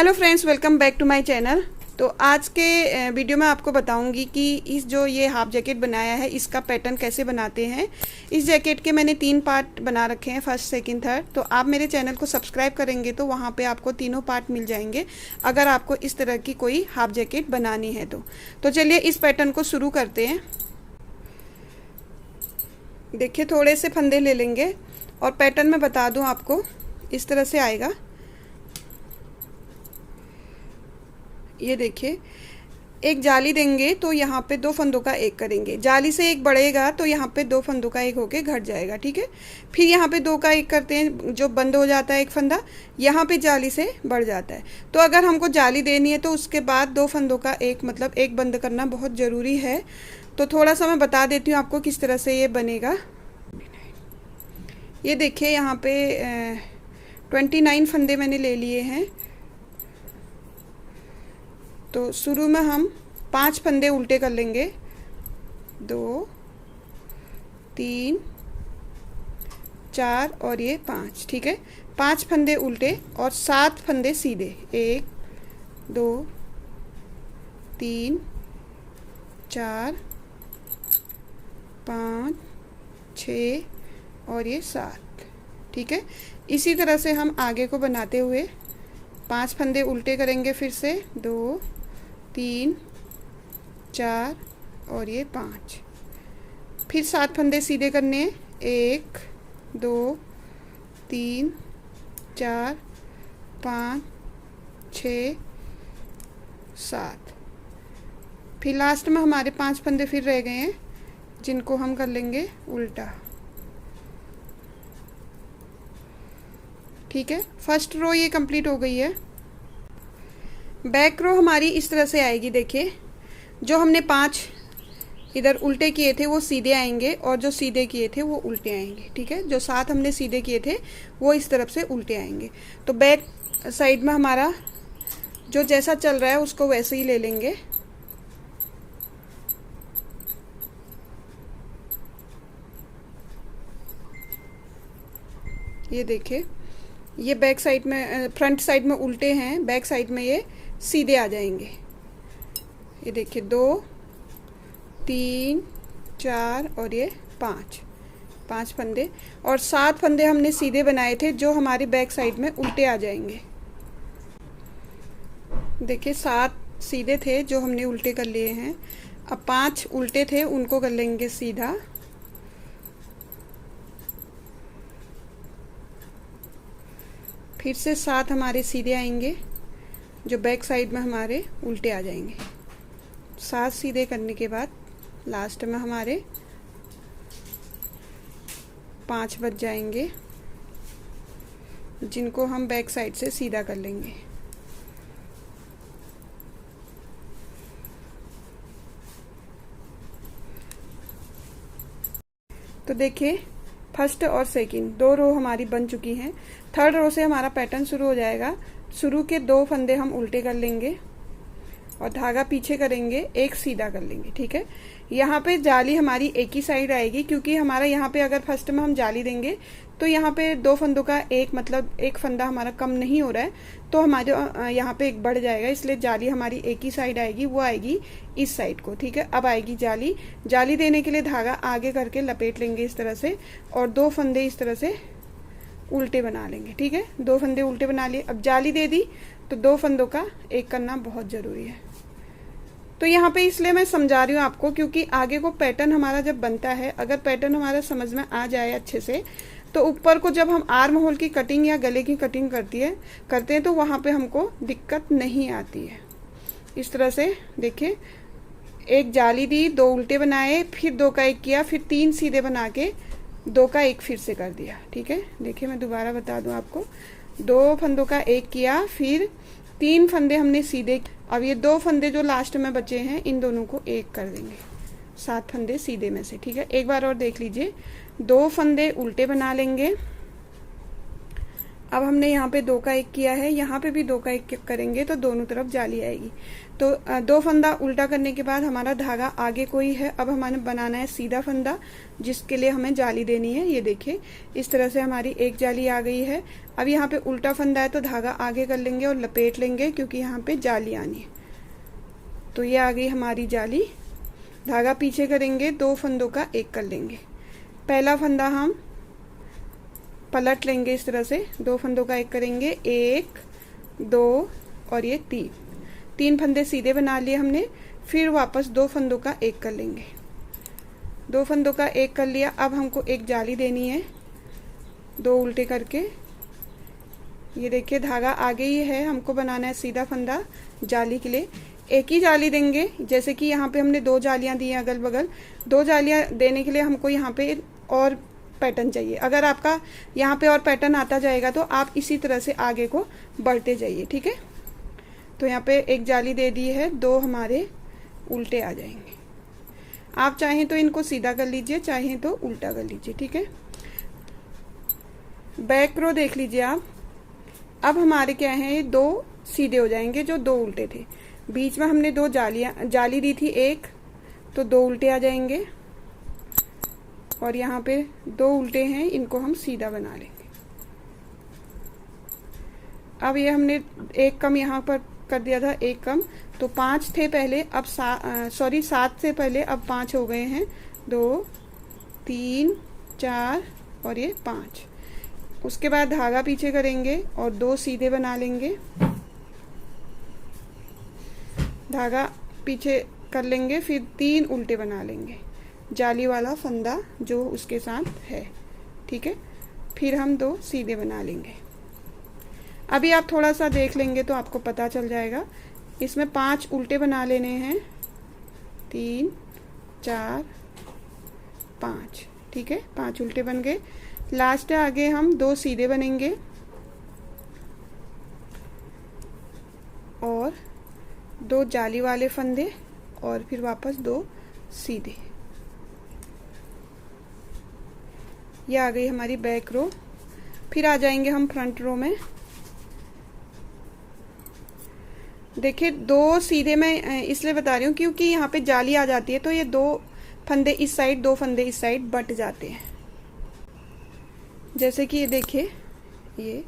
Hello friends, welcome back to my channel. तो आज के वीडियो में आपको बताऊंगी कि इस जो ये हाफ जैकेट बनाया है इसका पैटर्न कैसे बनाते हैं। इस जैकेट के मैंने 3 पार्ट बना रखे हैं, फर्स्ट सेकंड थर्ड। तो आप मेरे चैनल को सब्सक्राइब करेंगे तो वहाँ पे आपको तीनों पार्ट मिल जाएंगे अगर आपको इस तरह की कोई हाफ जैकेट बनानी है तो चलिए इस पैटर्न को शुरू करते हैं। देखिए, थोड़े से फंदे ले लेंगे और पैटर्न में बता दूँ आपको, इस तरह से आएगा। ये देखिए, एक जाली देंगे तो यहाँ पे 2 फंदों का एक करेंगे, जाली से एक बढ़ेगा तो यहाँ पे 2 फंदों का एक होके घट जाएगा, ठीक है। फिर यहाँ पे 2 का एक करते हैं, जो बंद हो जाता है एक फंदा, यहाँ पे जाली से बढ़ जाता है। तो अगर हमको जाली देनी है तो उसके बाद 2 फंदों का एक, मतलब एक बंद करना बहुत ज़रूरी है। तो थोड़ा सा मैं बता देती हूँ आपको किस तरह से ये बनेगा। ये देखिए, यहाँ पे 29 फंदे मैंने ले लिए हैं। तो शुरू में हम 5 फंदे उल्टे कर लेंगे, 2 3 4 और ये 5, ठीक है। 5 फंदे उल्टे और 7 फंदे सीधे, 1 2 3 4 5 6 और ये 7, ठीक है। इसी तरह से हम आगे को बनाते हुए 5 फंदे उल्टे करेंगे, फिर से 2 3 4 और ये 5, फिर 7 फंदे सीधे करने हैं, 1 2 3 4 5 6 7। फिर लास्ट में हमारे 5 फंदे फिर रह गए हैं जिनको हम कर लेंगे उल्टा, ठीक है। फर्स्ट रो ये कंप्लीट हो गई है। बैक रो हमारी इस तरह से आएगी। देखिए, जो हमने 5 इधर उल्टे किए थे वो सीधे आएंगे और जो सीधे किए थे वो उल्टे आएंगे, ठीक है। जो 7 हमने सीधे किए थे वो इस तरफ से उल्टे आएंगे। तो बैक साइड में हमारा जो जैसा चल रहा है उसको वैसे ही ले लेंगे। ये देखिए, ये बैक साइड में, फ्रंट साइड में उल्टे हैं, बैक साइड में ये सीधे आ जाएंगे। ये देखिए, 2 3 4 और ये 5 फंदे और 7 फंदे हमने सीधे बनाए थे जो हमारी बैक साइड में उल्टे आ जाएंगे। देखिए, 7 सीधे थे जो हमने उल्टे कर लिए हैं। अब 5 उल्टे थे, उनको कर लेंगे सीधा। फिर से 7 हमारे सीधे आएंगे जो बैक साइड में हमारे उल्टे आ जाएंगे। 7 सीधे करने के बाद लास्ट में हमारे 5 बच जाएंगे जिनको हम बैक साइड से सीधा कर लेंगे। तो देखिए, फर्स्ट और सेकंड 2 रो हमारी बन चुकी हैं। थर्ड रो से हमारा पैटर्न शुरू हो जाएगा। शुरू के 2 फंदे हम उल्टे कर लेंगे और धागा पीछे करेंगे, एक सीधा कर लेंगे, ठीक है। यहाँ पे जाली हमारी एक ही साइड आएगी क्योंकि हमारा यहाँ पे अगर फर्स्ट में हम जाली देंगे तो यहाँ पे 2 फंदों का एक, मतलब एक फंदा हमारा कम नहीं हो रहा है, तो हमारे यहाँ पे एक बढ़ जाएगा, इसलिए जाली हमारी एक ही साइड आएगी, वो आएगी इस साइड को, ठीक है। अब आएगी जाली। जाली देने के लिए धागा आगे करके लपेट लेंगे इस तरह से और 2 फंदे इस तरह से उल्टे बना लेंगे, ठीक है। 2 फंदे उल्टे बना लिए। अब जाली दे दी तो 2 फंदों का एक करना बहुत ज़रूरी है। तो यहाँ पे इसलिए मैं समझा रही हूँ आपको क्योंकि आगे को पैटर्न हमारा जब बनता है, अगर पैटर्न हमारा समझ में आ जाए अच्छे से, तो ऊपर को जब हम आर्म होल की कटिंग या गले की कटिंग करते हैं तो वहाँ पे हमको दिक्कत नहीं आती है। इस तरह से देखिए, एक जाली दी, 2 उल्टे बनाए, फिर 2 का एक किया, फिर 3 सीधे बना के 2 का एक फिर से कर दिया, ठीक है। देखिए, मैं दोबारा बता दूं आपको, 2 फंदों का एक किया, फिर 3 फंदे हमने सीधे। अब ये 2 फंदे जो लास्ट में बचे हैं इन दोनों को एक कर देंगे, 7 फंदे सीधे में से, ठीक है। एक बार और देख लीजिए, 2 फंदे उल्टे बना लेंगे। अब हमने यहाँ पे 2 का 1 किया है, यहाँ पे भी 2 का 1 करेंगे तो दोनों तरफ जाली आएगी। तो 2 फंदा उल्टा करने के बाद हमारा धागा आगे कोई है। अब हमें बनाना है सीधा फंदा, जिसके लिए हमें जाली देनी है। ये देखिए इस तरह से हमारी एक जाली आ गई है। अब यहाँ पे उल्टा फंदा है तो धागा आगे कर लेंगे और लपेट लेंगे, क्योंकि यहाँ पे जाली आनी है। तो ये आ गई हमारी जाली। धागा पीछे करेंगे, 2 फंदों का 1 कर लेंगे। पहला फंदा हम पलट लेंगे इस तरह से, 2 फंदों का 1 करेंगे, 1 2 और ये 3 फंदे सीधे बना लिए हमने। फिर वापस 2 फंदों का 1 कर लेंगे, 2 फंदों का 1 कर लिया। अब हमको एक जाली देनी है, 2 उल्टे करके। ये देखिए धागा आगे ही है, हमको बनाना है सीधा फंदा। जाली के लिए एक ही जाली देंगे, जैसे कि यहाँ पे हमने 2 जालियाँ दी हैं अगल बगल। 2 जालियाँ देने के लिए हमको यहाँ पे और पैटर्न चाहिए। अगर आपका यहाँ पे और पैटर्न आता जाएगा तो आप इसी तरह से आगे को बढ़ते जाइए, ठीक है। तो यहाँ पे एक जाली दे दी है, 2 हमारे उल्टे आ जाएंगे। आप चाहें तो इनको सीधा कर लीजिए, चाहें तो उल्टा कर लीजिए, ठीक है। बैक रो देख लीजिए आप। अब हमारे क्या है, ये 2 सीधे हो जाएंगे जो 2 उल्टे थे। बीच में हमने 2 जाली दी थी 1, तो 2 उल्टे आ जाएंगे। और यहाँ पे 2 उल्टे हैं, इनको हम सीधा बना लेंगे। अब ये हमने 1 कम यहाँ पर कर दिया था, 1 कम, तो 5 थे पहले, अब 7 से पहले अब 5 हो गए हैं। 2 3 4 और ये 5। उसके बाद धागा पीछे करेंगे और 2 सीधे बना लेंगे। धागा पीछे कर लेंगे, फिर 3 उल्टे बना लेंगे, जाली वाला फंदा जो उसके साथ है, ठीक है। फिर हम 2 सीधे बना लेंगे। अभी आप थोड़ा सा देख लेंगे तो आपको पता चल जाएगा। इसमें 5 उल्टे बना लेने हैं, 3 4 5, ठीक है। 5 उल्टे बन गए। लास्ट है, आगे हम 2 सीधे बनेंगे और 2 जाली वाले फंदे और फिर वापस 2 सीधे। ये आ गई हमारी बैक रो। फिर आ जाएंगे हम फ्रंट रो में। देखिए 2 सीधे मैं इसलिए बता रही हूँ क्योंकि यहाँ पे जाली आ जाती है, तो ये 2 फंदे इस साइड, 2 फंदे इस साइड बट जाते हैं। जैसे कि ये देखिए, ये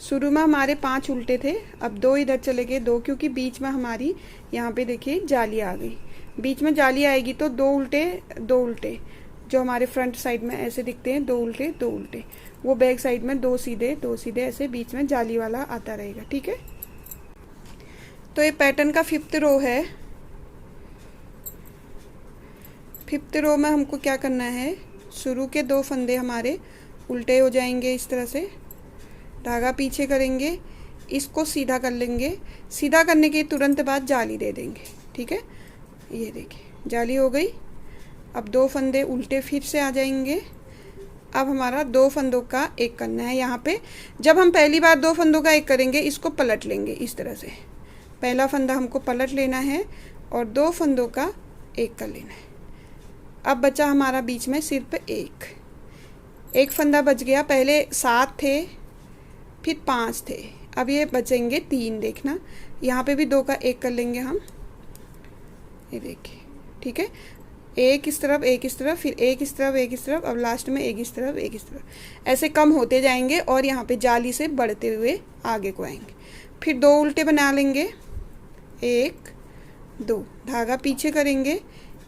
शुरू में हमारे 5 उल्टे थे, अब 2 इधर चले गए, 2, क्योंकि बीच में हमारी यहाँ पे देखिए जाली आ गई। बीच में जाली आएगी तो 2 उल्टे 2 उल्टे, जो हमारे फ्रंट साइड में ऐसे दिखते हैं, 2 उल्टे 2 उल्टे, वो बैक साइड में 2 सीधे 2 सीधे, ऐसे बीच में जाली वाला आता रहेगा, ठीक है। तो ये पैटर्न का 5th रो है। 5th रो में हमको क्या करना है, शुरू के 2 फंदे हमारे उल्टे हो जाएंगे इस तरह से। धागा पीछे करेंगे, इसको सीधा कर लेंगे। सीधा करने के तुरंत बाद जाली दे देंगे, ठीक है। ये देखिए जाली हो गई। अब 2 फंदे उल्टे फिर से आ जाएंगे। अब हमारा 2 फंदों का 1 करना है। यहाँ पे जब हम पहली बार 2 फंदों का 1 करेंगे, इसको पलट लेंगे इस तरह से। पहला फंदा हमको पलट लेना है और 2 फंदों का 1 कर लेना है। अब बचा हमारा बीच में सिर्फ 1 फंदा बच गया। पहले 7 थे, फिर 5 थे, अब ये बचेंगे 3। देखना यहाँ पे भी 2 का 1 कर लेंगे हम। ये देखिए, ठीक है। 1 इस तरफ, 1 इस तरफ, फिर 1 इस तरफ, 1 इस तरफ, अब लास्ट में 1 इस तरफ, 1 इस तरफ, ऐसे कम होते जाएंगे और यहाँ पे जाली से बढ़ते हुए आगे को आएंगे। फिर 2 उल्टे बना लेंगे, 1 2, धागा पीछे करेंगे,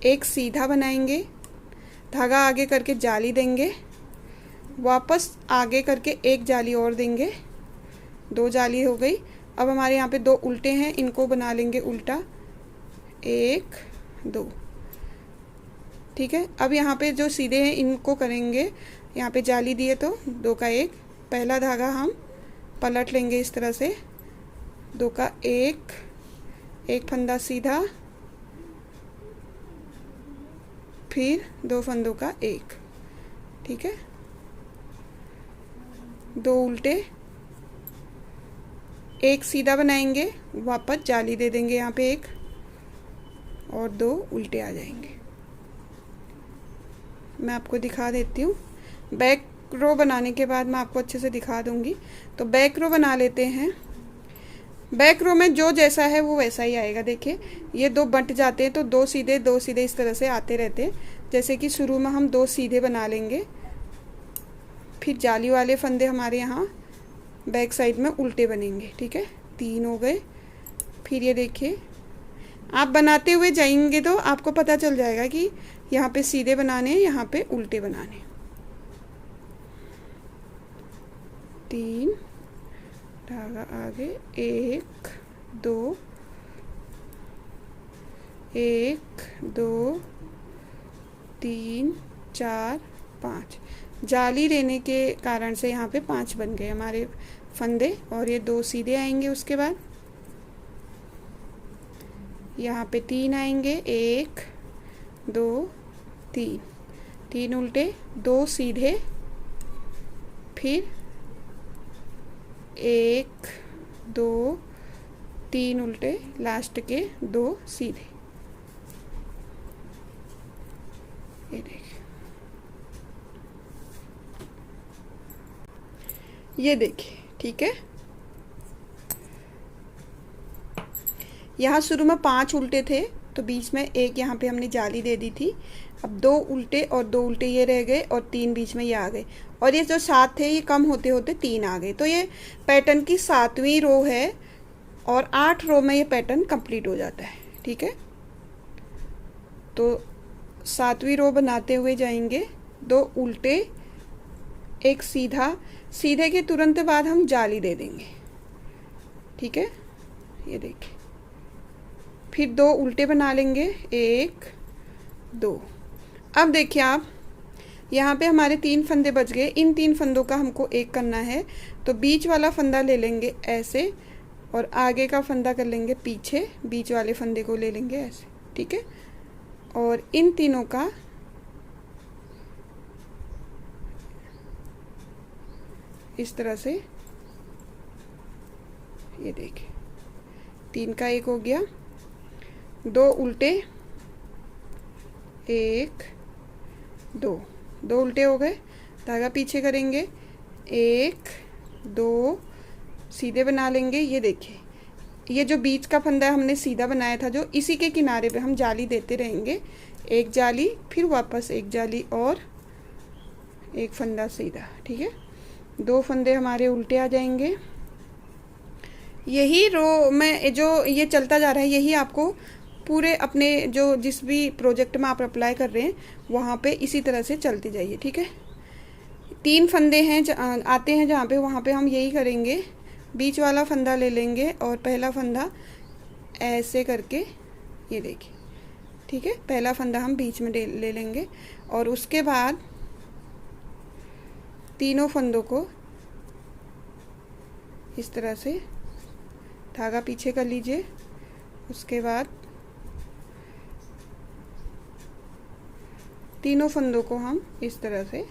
1 सीधा बनाएंगे, धागा आगे करके जाली देंगे, वापस आगे करके 1 जाली और देंगे, 2 जाली हो गई। अब हमारे यहाँ पे 2 उल्टे हैं, इनको बना लेंगे उल्टा, 1 2, ठीक है। अब यहाँ पे जो सीधे हैं इनको करेंगे, यहाँ पे जाली दिए तो 2 का 1, पहला धागा हम पलट लेंगे इस तरह से, 2 का 1 फंदा सीधा, फिर 2 फंदों का 1, ठीक है। 2 उल्टे, 1 सीधा बनाएंगे, वापस जाली दे देंगे यहाँ पे 1 और 2 उल्टे आ जाएंगे। मैं आपको दिखा देती हूँ। बैक रो बनाने के बाद मैं आपको अच्छे से दिखा दूंगी। तो बैक रो बना लेते हैं। बैक रो में जो जैसा है वो वैसा ही आएगा। देखिए ये दो बंट जाते हैं तो दो सीधे इस तरह से आते रहते हैं। जैसे कि शुरू में हम दो सीधे बना लेंगे, फिर जाली वाले फंदे हमारे यहाँ बैक साइड में उल्टे बनेंगे। ठीक है, 3 हो गए। फिर ये देखिए आप बनाते हुए जाएंगे तो आपको पता चल जाएगा कि यहाँ पे सीधे बनाने हैं, यहाँ पे उल्टे बनाने। 3 धागा आगे, 1 2 1 2 3 4 5। जाली देने के कारण से यहाँ पे 5 बन गए हमारे फंदे, और ये 2 सीधे आएंगे। उसके बाद यहाँ पे 3 आएंगे, 1 2 3, 3 उल्टे, 2 सीधे, फिर 1 2 3 उल्टे, लास्ट के 2 सीधे। ये देखिए, ये देखिए। ठीक है, यहाँ शुरू में 5 उल्टे थे तो बीच में एक यहाँ पे हमने जाली दे दी थी। अब 2 उल्टे और 2 उल्टे ये रह गए, और 3 बीच में ये आ गए, और ये जो 7 थे ये कम होते होते 3 आ गए। तो ये पैटर्न की 7वीं रो है, और 8 रो में ये पैटर्न कंप्लीट हो जाता है। ठीक है, तो 7वीं रो बनाते हुए जाएंगे, 2 उल्टे, एक सीधा, सीधे के तुरंत बाद हम जाली दे देंगे। ठीक है, ये देखिए, फिर 2 उल्टे बना लेंगे, 1 2। अब देखिए आप यहाँ पे हमारे 3 फंदे बच गए। इन 3 फंदों का हमको एक करना है, तो बीच वाला फंदा ले लेंगे ऐसे, और आगे का फंदा कर लेंगे पीछे, बीच वाले फंदे को ले लेंगे ऐसे। ठीक है, और इन तीनों का इस तरह से, ये देखिए 3 का 1 हो गया, 2 उल्टे, 1 2, 2 उल्टे हो गए, धागा पीछे करेंगे, 1 2 सीधे बना लेंगे। ये देखिए, ये जो बीच का फंदा हमने सीधा बनाया था, जो इसी के किनारे पे हम जाली देते रहेंगे, एक जाली, फिर वापस एक जाली, और एक फंदा सीधा। ठीक है, 2 फंदे हमारे उल्टे आ जाएंगे। यही रो में जो ये चलता जा रहा है, यही आपको पूरे अपने जो जिस भी प्रोजेक्ट में आप अप्लाई कर रहे हैं वहाँ पे इसी तरह से चलती जाइए। ठीक है, 3 फंदे हैं आते हैं जहाँ पे, वहाँ पे हम यही करेंगे। बीच वाला फंदा ले लेंगे और पहला फंदा ऐसे करके, ये देखिए। ठीक है, पहला फंदा हम बीच में ले लेंगे, और उसके बाद तीनों फंदों को इस तरह से धागा पीछे कर लीजिए। उसके बाद तीनों फंदों को हम इस तरह से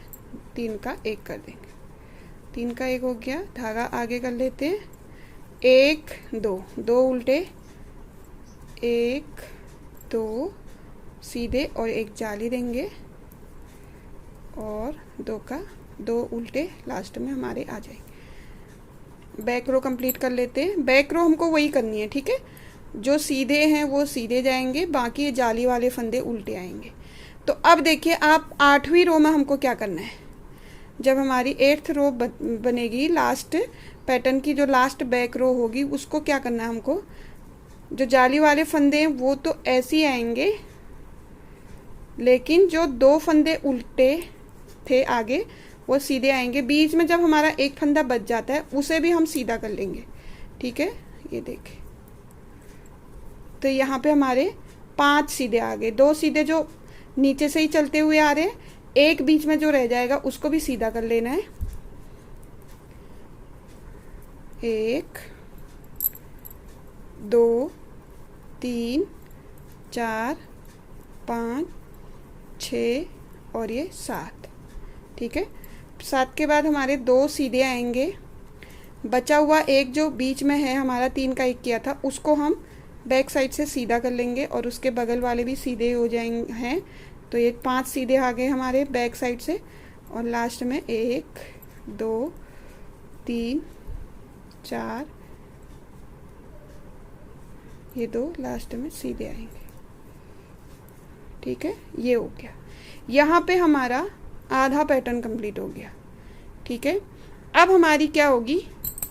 3 का 1 कर देंगे। 3 का 1 हो गया, धागा आगे कर लेते हैं, 1 2, 2 उल्टे, 1 2 सीधे, और एक जाली देंगे, और 2 का 2 उल्टे लास्ट में हमारे आ जाएंगे। बैक रो कंप्लीट कर लेते हैं। बैक रो हमको वही करनी है। ठीक है, जो सीधे हैं वो सीधे जाएंगे, बाकी जाली वाले फंदे उल्टे आएंगे। तो अब देखिए आप 8वीं रो में हमको क्या करना है। जब हमारी 8th रो बनेगी, लास्ट पैटर्न की जो लास्ट बैक रो होगी, उसको क्या करना है हमको, जो जाली वाले फंदे हैं वो तो ऐसे ही आएंगे, लेकिन जो 2 फंदे उल्टे थे आगे वो सीधे आएंगे। बीच में जब हमारा एक फंदा बच जाता है उसे भी हम सीधा कर लेंगे। ठीक है, ये देखिए, तो यहाँ पे हमारे 5 सीधे आ गए। 2 सीधे जो नीचे से ही चलते हुए आ रहे हैं, एक बीच में जो रह जाएगा उसको भी सीधा कर लेना है। 1 2 3 4 5 6 और ये 7। ठीक है, 7 के बाद हमारे 2 सीधे आएंगे। बचा हुआ एक जो बीच में है हमारा 3 का 1 किया था, उसको हम बैक साइड से सीधा कर लेंगे, और उसके बगल वाले भी सीधे हो जाएंगे हैं। तो ये 5 सीधे आ गए हमारे बैक साइड से, और लास्ट में 1 2 3 4, ये 2 लास्ट में सीधे आएंगे। ठीक है, ये हो गया। यहाँ पे हमारा आधा पैटर्न कंप्लीट हो गया। ठीक है, अब हमारी क्या होगी,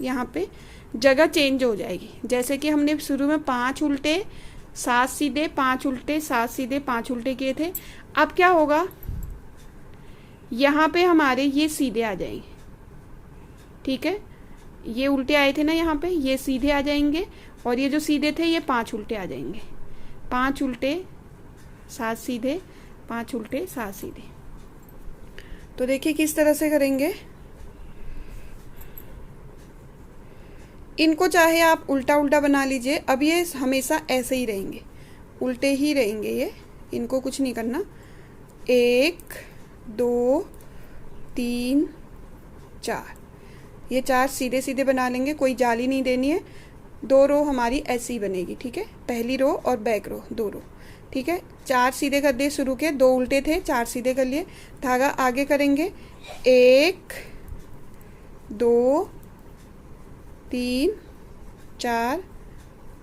यहाँ पे जगह चेंज हो जाएगी। जैसे कि हमने शुरू में 5 उल्टे 7 सीधे, 5 उल्टे 7 सीधे, 5 उल्टे किए थे। अब क्या होगा, यहाँ पे हमारे ये सीधे आ जाएंगे। ठीक है, ये उल्टे आए थे ना यहाँ पे, ये सीधे आ जाएंगे, और ये जो सीधे थे ये 5 उल्टे आ जाएंगे। 5 उल्टे 7 सीधे, 5 उल्टे 7 सीधे। तो देखिए किस तरह से करेंगे। इनको चाहे आप उल्टा उल्टा बना लीजिए। अब ये हमेशा ऐसे ही रहेंगे, उल्टे ही रहेंगे ये, इनको कुछ नहीं करना। 1 2 3 4, ये 4 सीधे सीधे बना लेंगे, कोई जाली नहीं देनी है। 2 रो हमारी ऐसी ही बनेगी। ठीक है, पहली रो और बैक रो 2 रो। ठीक है, 4 सीधे कर दिए शुरू के, 2 उल्टे थे 4 सीधे कर लिए। धागा आगे करेंगे, 1 2 3 4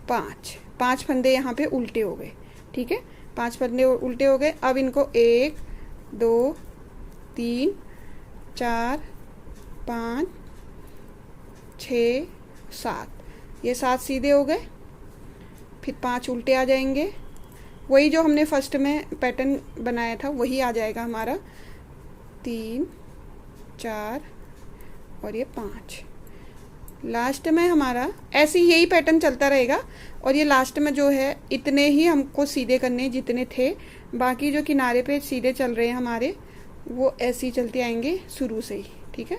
5, 5 फंदे यहाँ पे उल्टे हो गए। ठीक है, 5 फंदे उल्टे हो गए। अब इनको 1 2 3 4 5 6 7, ये 7 सीधे हो गए। फिर 5 उल्टे आ जाएंगे, वही जो हमने फर्स्ट में पैटर्न बनाया था वही आ जाएगा हमारा। 3 4 और ये 5। लास्ट में हमारा ऐसे ही यही पैटर्न चलता रहेगा, और ये लास्ट में जो है इतने ही हमको सीधे करने जितने थे। बाकी जो किनारे पे सीधे चल रहे हैं हमारे, वो ऐसे ही चलते आएंगे शुरू से ही। ठीक है,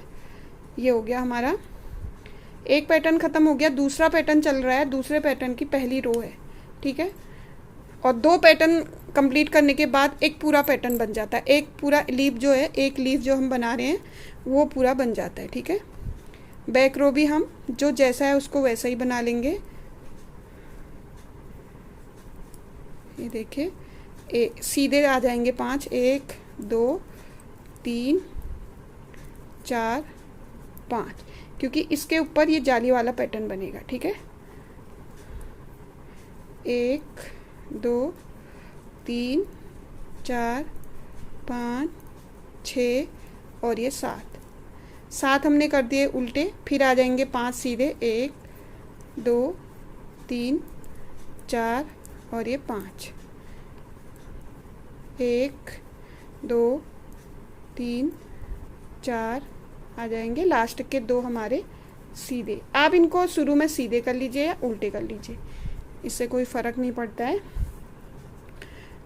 ये हो गया हमारा एक पैटर्न ख़त्म हो गया। दूसरा पैटर्न चल रहा है, दूसरे पैटर्न की पहली रो है। ठीक है, और 2 पैटर्न कंप्लीट करने के बाद एक पूरा पैटर्न बन जाता है। एक पूरा लीफ जो है, एक लीफ जो हम बना रहे हैं वो पूरा बन जाता है। ठीक है, बैक रो भी हम जो जैसा है उसको वैसा ही बना लेंगे। ये देखिए सीधे आ जाएंगे 5, 1 2 3 4 5, क्योंकि इसके ऊपर ये जाली वाला पैटर्न बनेगा। ठीक है, 1 2 3 4 5 6 और ये 7 हमने कर दिए उल्टे। फिर आ जाएंगे 5 सीधे, 1 2 3 4 और ये 5, 1 2 3 4 आ जाएंगे। लास्ट के 2 हमारे सीधे। आप इनको शुरू में सीधे कर लीजिए या उल्टे कर लीजिए, इससे कोई फ़र्क नहीं पड़ता है।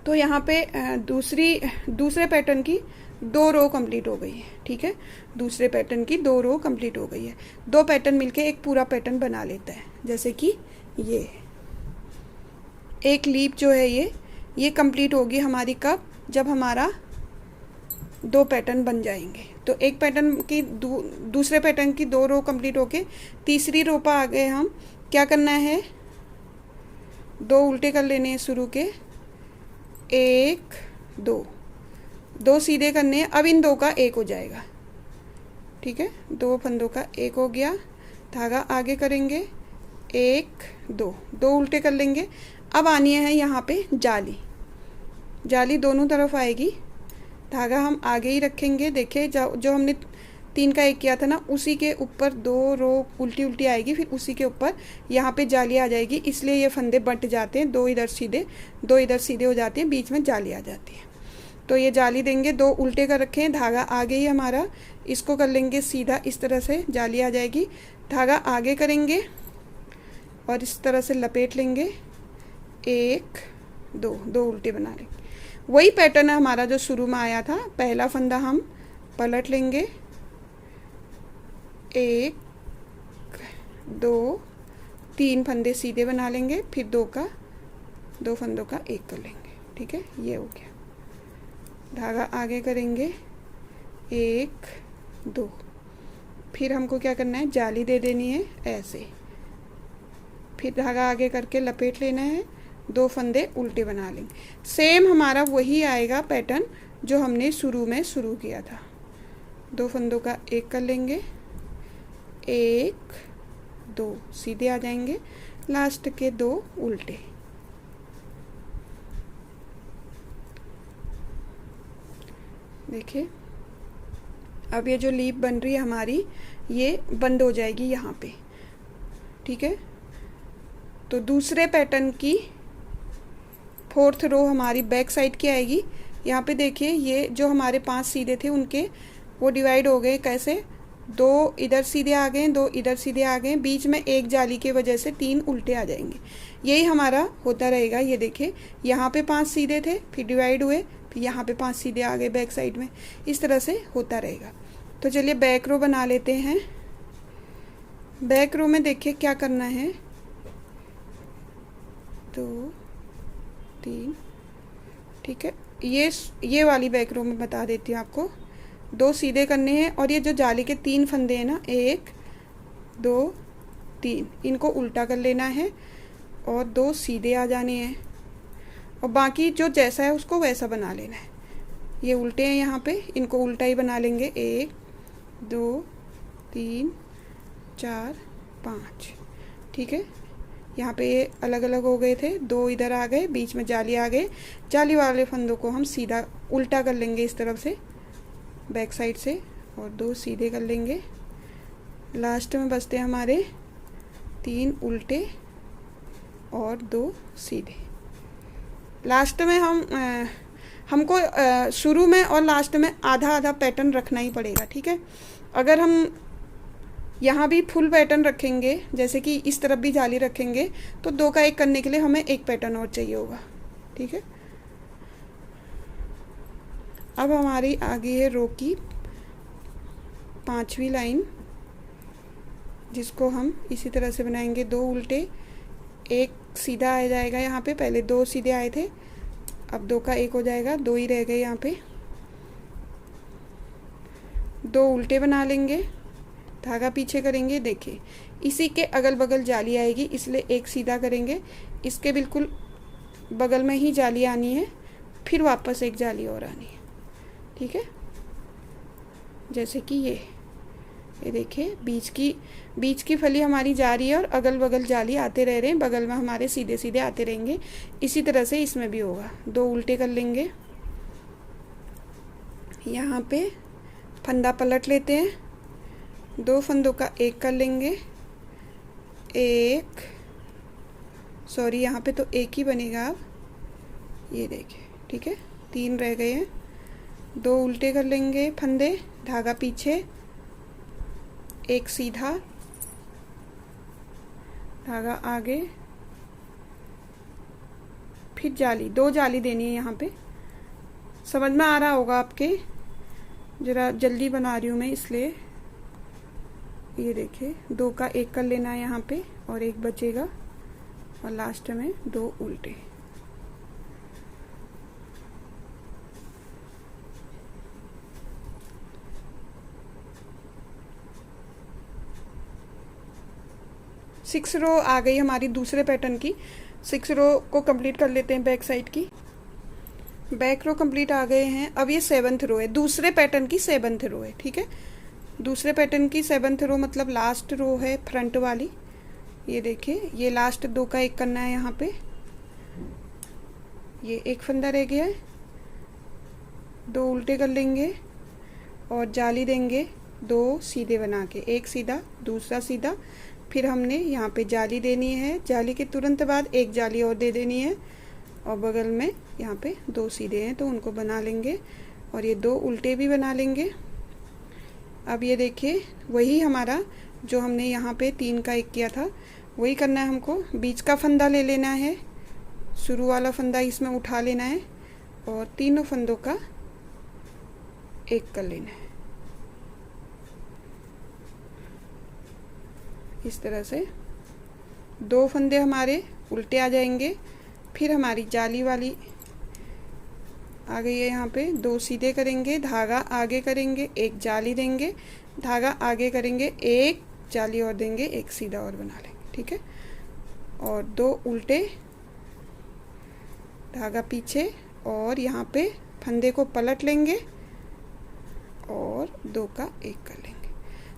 तो यहाँ पे दूसरे पैटर्न की 2 रो कंप्लीट हो गई है। ठीक है, दूसरे पैटर्न की 2 रो कंप्लीट हो गई है। 2 पैटर्न मिलके एक पूरा पैटर्न बना लेता है। जैसे कि ये एक लीप जो है ये कंप्लीट होगी हमारी कब, जब हमारा 2 पैटर्न बन जाएंगे। तो एक पैटर्न की दूसरे पैटर्न की 2 रो कंप्लीट होके तीसरी रो पर आ गए हम। क्या करना है, 2 उल्टे कर लेने हैं शुरू के, 1 2 सीधे करने हैं। अब इन 2 का 1 हो जाएगा। ठीक है, 2 फंदों का 1 हो गया। धागा आगे करेंगे, 1 2 उल्टे कर लेंगे। अब आनी है यहाँ पे जाली दोनों तरफ आएगी। धागा हम आगे ही रखेंगे। देखिए जो हमने 3 का 1 किया था ना, उसी के ऊपर 2 रो उल्टी आएगी, फिर उसी के ऊपर यहाँ पे जाली आ जाएगी। इसलिए ये फंदे बंट जाते हैं, 2 इधर सीधे 2 इधर सीधे हो जाते हैं, बीच में जाली आ जाती है। तो ये जाली देंगे, 2 उल्टे कर रखे हैं, धागा आगे ही हमारा, इसको कर लेंगे सीधा, इस तरह से जाली आ जाएगी। धागा आगे करेंगे और इस तरह से लपेट लेंगे, 1 2 उल्टे बना लेंगे। वही पैटर्न है हमारा जो शुरू में आया था। पहला फंदा हम पलट लेंगे, 1 2 3 फंदे सीधे बना लेंगे, फिर 2 फंदों का 1 कर लेंगे। ठीक है, ये हो गया। धागा आगे करेंगे, 1 2, फिर हमको क्या करना है, जाली दे देनी है ऐसे। फिर धागा आगे करके लपेट लेना है, 2 फंदे उल्टे बना लेंगे। सेम हमारा वही आएगा पैटर्न जो हमने शुरू में शुरू किया था। दो फंदों का एक कर लेंगे, एक दो सीधे आ जाएंगे, लास्ट के दो उल्टे। देखिए अब ये जो लीप बन रही है हमारी, ये बंद हो जाएगी यहाँ पे, ठीक है। तो दूसरे पैटर्न की फोर्थ रो हमारी बैक साइड की आएगी। यहाँ पे देखिए ये जो हमारे 5 सीधे थे उनके वो डिवाइड हो गए, कैसे, दो इधर सीधे आ गए, दो इधर सीधे आ गए, बीच में एक जाली की वजह से 3 उल्टे आ जाएंगे। यही हमारा होता रहेगा। ये देखिए यहाँ पे 5 सीधे थे, फिर डिवाइड हुए, फिर यहाँ पे 5 सीधे आ गए बैक साइड में, इस तरह से होता रहेगा। तो चलिए बैक रो बना लेते हैं। बैक रो में देखिए क्या करना है, 2 3, ठीक है। ये वाली बैक रो में बता देती हूँ आपको। 2 सीधे करने हैं और ये जो जाली के 3 फंदे हैं ना, 1 2 3, इनको उल्टा कर लेना है और 2 सीधे आ जाने हैं, और बाकी जो जैसा है उसको वैसा बना लेना है। ये उल्टे हैं यहाँ पे, इनको उल्टा ही बना लेंगे, 1 2 3 4 5, ठीक है। यहाँ पे ये अलग अलग हो गए थे, 2 इधर आ गए, बीच में जाली आ गए। जाली वाले फंदों को हम सीधा उल्टा कर लेंगे इस तरफ से बैक साइड से, और 2 सीधे कर लेंगे। लास्ट में बचते हैं हमारे 3 उल्टे और 2 सीधे। लास्ट में हमको शुरू में और लास्ट में आधा आधा पैटर्न रखना ही पड़ेगा, ठीक है। अगर हम यहाँ भी फुल पैटर्न रखेंगे, जैसे कि इस तरफ भी जाली रखेंगे, तो 2 का 1 करने के लिए हमें एक पैटर्न और चाहिए होगा, ठीक है। अब हमारी आगे है रो की 5वीं लाइन, जिसको हम इसी तरह से बनाएंगे। 2 उल्टे, 1 सीधा आ जाएगा यहाँ पे, पहले 2 सीधे आए थे, अब 2 का 1 हो जाएगा, 2 ही रह गए यहाँ पे। 2 उल्टे बना लेंगे, धागा पीछे करेंगे। देखिए इसी के अगल बगल जाली आएगी, इसलिए 1 सीधा करेंगे, इसके बिल्कुल बगल में ही जाली आनी है, फिर वापस 1 जाली और आनी है, ठीक है। जैसे कि ये देखिए बीच की फली हमारी जा रही है और अगल बगल जाली आते रह रहे हैं, बगल में हमारे सीधे सीधे आते रहेंगे। इसी तरह से इसमें भी होगा। 2 उल्टे कर लेंगे, यहाँ पे फंदा पलट लेते हैं, 2 फंदों का 1 कर लेंगे, यहाँ पे तो 1 ही बनेगा अब, ये देखिए, ठीक है। 3 रह गए हैं, 2 उल्टे कर लेंगे फंदे, धागा पीछे, 1 सीधा, धागा आगे, फिर जाली, 2 जाली देनी है यहाँ पे। समझ में आ रहा होगा आपके, जरा जल्दी बना रही हूँ मैं इसलिए। ये देखिए 2 का 1 कर लेना है यहाँ पे, और 1 बचेगा, और लास्ट में 2 उल्टे। सिक्स रो आ गई हमारी दूसरे पैटर्न की। 6 रो को कंप्लीट कर लेते हैं बैक साइड की। बैक रो कंप्लीट आ गए हैं। अब ये 7th रो है, दूसरे पैटर्न की 7th रो है, ठीक है। दूसरे पैटर्न की 7th रो मतलब लास्ट रो है फ्रंट वाली। ये देखिए ये लास्ट 2 का 1 करना है यहाँ पे, ये 1 फंदा रह गया है, 2 उल्टे कर लेंगे और जाली देंगे 2 सीधे बना के, 1 सीधा दूसरा सीधा, फिर हमने यहाँ पे जाली देनी है, जाली के तुरंत बाद 1 जाली और दे देनी है, और बगल में यहाँ पे 2 सीधे हैं तो उनको बना लेंगे, और ये 2 उल्टे भी बना लेंगे। अब ये देखिए वही हमारा जो हमने यहाँ पे 3 का 1 किया था वही करना है हमको। बीच का फंदा ले लेना है, शुरू वाला फंदा इसमें उठा लेना है, और तीनों फंदों का 1 कर लेना है, इस तरह से। 2 फंदे हमारे उल्टे आ जाएंगे, फिर हमारी जाली वाली आ गई है यहाँ पे, 2 सीधे करेंगे, धागा आगे करेंगे, 1 जाली देंगे, धागा आगे करेंगे, 1 जाली और देंगे, 1 सीधा और बना लेंगे, ठीक है। और 2 उल्टे, धागा पीछे, और यहाँ पे फंदे को पलट लेंगे और 2 का 1 कर लेंगे।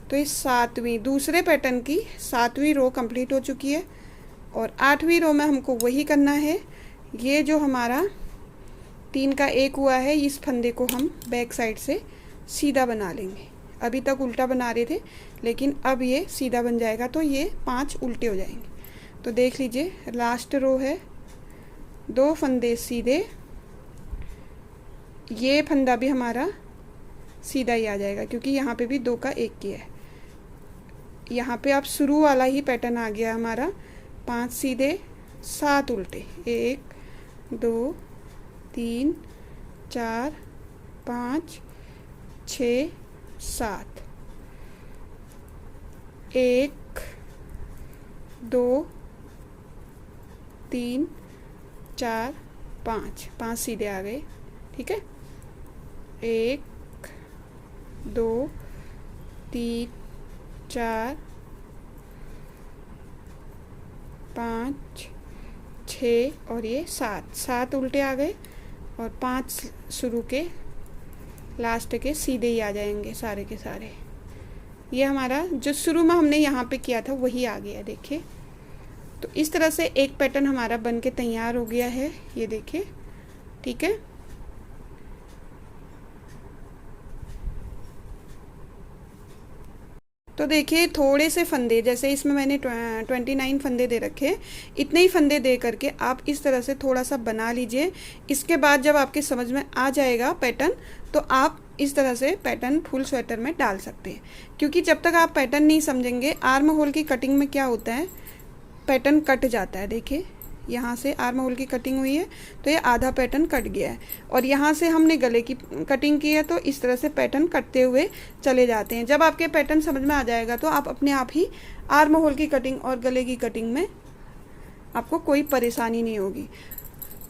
तो इस सातवीं दूसरे पैटर्न की 7वीं रो कंप्लीट हो चुकी है और 8वीं रो में हमको वही करना है। ये जो हमारा 3 का 1 हुआ है, इस फंदे को हम बैक साइड से सीधा बना लेंगे। अभी तक उल्टा बना रहे थे, लेकिन अब ये सीधा बन जाएगा तो ये 5 उल्टे हो जाएंगे। तो देख लीजिए, लास्ट रो है, 2 फंदे सीधे, ये फंदा भी हमारा सीधा ही आ जाएगा क्योंकि यहाँ पे भी 2 का 1 किया है। यहाँ पे अब शुरू वाला ही पैटर्न आ गया हमारा, 5 सीधे 7 उल्टे, 1 2 3 4 5 6 7, 1 2 3 4 5, 5 सीधे आ गए। ठीक है, 1 2 3 4 5 6 और ये 7 उल्टे आ गए और 5 शुरू के लास्ट के सीधे ही आ जाएंगे सारे के सारे। ये हमारा जो शुरू में हमने यहाँ पे किया था वही आ गया, देखिए। तो इस तरह से एक पैटर्न हमारा बन के तैयार हो गया है, ये देखिए। ठीक है, तो देखिए थोड़े से फंदे, जैसे इसमें मैंने 29 फंदे दे रखे, इतने ही फंदे दे करके आप इस तरह से थोड़ा सा बना लीजिए। इसके बाद जब आपके समझ में आ जाएगा पैटर्न, तो आप इस तरह से पैटर्न फुल स्वेटर में डाल सकते हैं। क्योंकि जब तक आप पैटर्न नहीं समझेंगे, आर्म होल की कटिंग में क्या होता है, पैटर्न कट जाता है। देखिए यहाँ से आर्म होल की कटिंग हुई है तो ये आधा पैटर्न कट गया है, और यहाँ से हमने गले की कटिंग की है तो इस तरह से पैटर्न कटते हुए चले जाते हैं। जब आपके पैटर्न समझ में आ जाएगा तो आप अपने आप ही आर्म होल की कटिंग और गले की कटिंग में आपको कोई परेशानी नहीं होगी।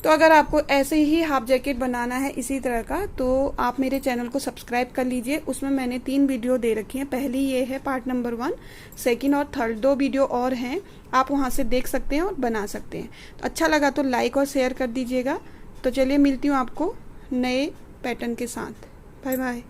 तो अगर आपको ऐसे ही हाफ जैकेट बनाना है इसी तरह का, तो आप मेरे चैनल को सब्सक्राइब कर लीजिए। उसमें मैंने 3 वीडियो दे रखी हैं। पहली ये है पार्ट नंबर 1, सेकंड और थर्ड 2 वीडियो और हैं, आप वहां से देख सकते हैं और बना सकते हैं। तो अच्छा लगा तो लाइक और शेयर कर दीजिएगा। तो चलिए मिलती हूँ आपको नए पैटर्न के साथ। Bye bye.